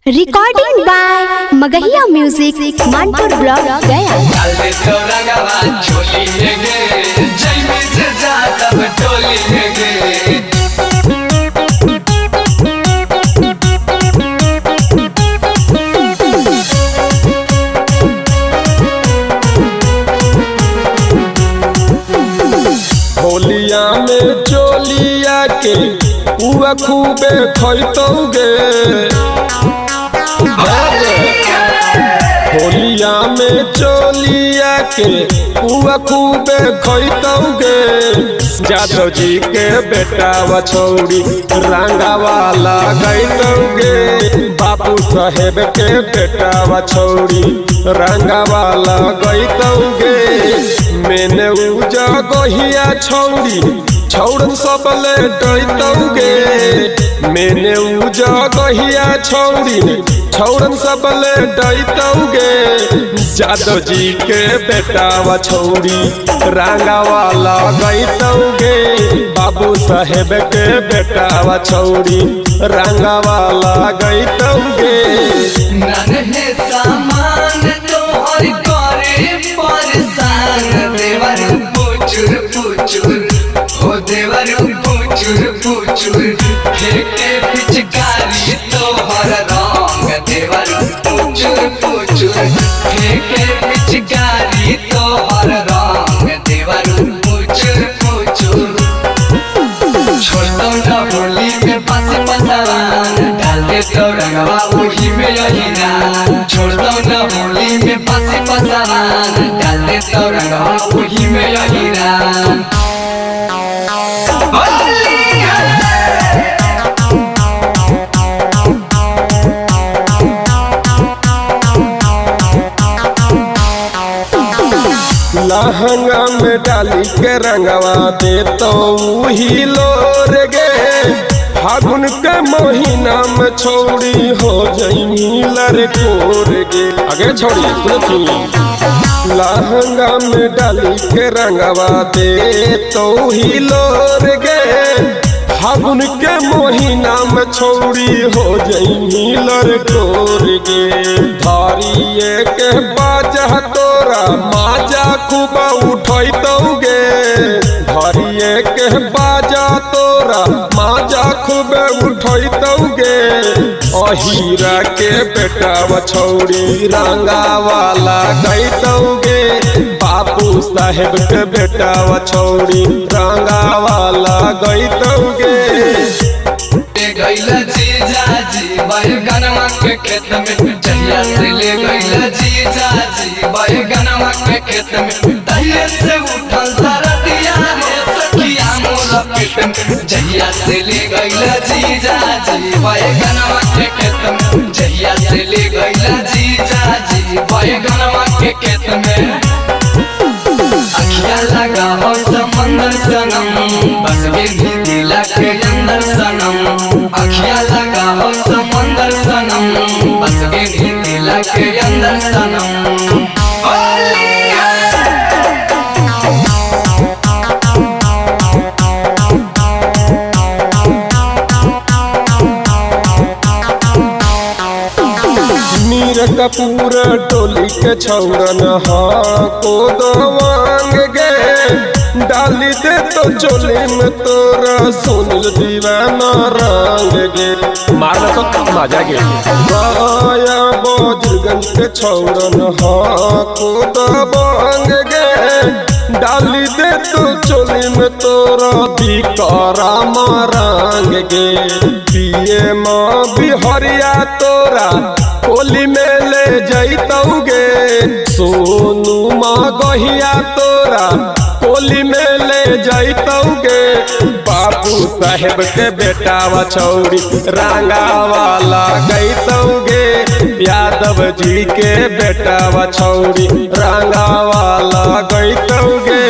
Recording by Magahiya music Manpur block Gaya. होलिया में चोलिया के उआ खूबे खैतौगे। होलिया में चोलिया के उआ खूबे खैतौगे। जादव जी के बेटा बछौड़ी रंगावाला गैतौगे। बाबू साहेब के बेटा बछौड़ी रंगावाला गैतौगे। मैंने उजा गहिया छौड़ी छौड़न सबले डैतौगे। मैंने उजा गहिया छौड़ी छौड़न सबले डैतौगे। जादव जी के बेटा बछौड़ी रंगावाला गैतौगे। बाबू साहेब के बेटा बछौड़ी रंगावाला गैतौगे। नन्हे सामान तोहर करे परेशान। देवरू पुचुर पुचुर हो देवरू पुचुर पुचुर फेंके पिचकारी तोहर रंग। देवरू पुचुर पुचुर फेंके पिचकारी तोहर रंग। देवरू पुचुर पुचुर छोड़ दो ना होली में पास पसावान। डाल दे तो रंगवा वही में यही ना। छोड़ दो ना होली में पास पसावान। डाल दे तो रंगवा वही में यही ना। लहंगा में डाली के रंगवा दे तो वही लोर गे। फागुन के महीना में छौड़ी हो जइनी लड़कोर गे। आगे छौड़ी सुनती लहंगा में डाली के रंगवा दे तो वही लोर गे। फागुन के महीना में छौड़ी हो जइनी लड़कोर गे। धारिये के बाजा तोरा माजा खूब उठैतौगे। धरिये के बाजा तोरा माजा खूब उठैतौगे। अहीरा के बेटा बछौड़ी रंगावाला गैतौगे। बाबू साहेब के बेटा बछौड़ी रंगावाला गैतौगे। गैला जीजा जी बैगनवा के खेत में जहिया से ले गैला जीजा जी बैगनवा के खेत में। तहिया से उठल दरदिया रे सखिया मोरा पेट में। जहिया से ले गैला जीजा जी बैगनवा के खेत में। जहिया से ले गैला जीजा जी बैगनवा के खेत में। अखिया लगा हो समंदर सनम बस के भी दिला के अंदर सनम। अखिया लगा हो समंदर सनम बस के भी दिला के अंदर सनम। मीर कपूर टोली के छौरन को दवांग गे। डाली दे तो चोली में तोरा सुनील दीवाना रंग गे। मारना तो मजा गे। माया बजरगंज के छौरन को दवांग गे। डाली दे तो चोली में तोरा बिकरा मारंग गे। पिए माँ बिहरिया तोरा होली में ले जैतौगे। सोनू माँ गहिया तोरा होली में ले जैतौगे। बाबू साहेब के बेटा बछौड़ी रंगावाला गैतौगे। यादव जी के बेटा बछौड़ी रंगावाला गैतौगे।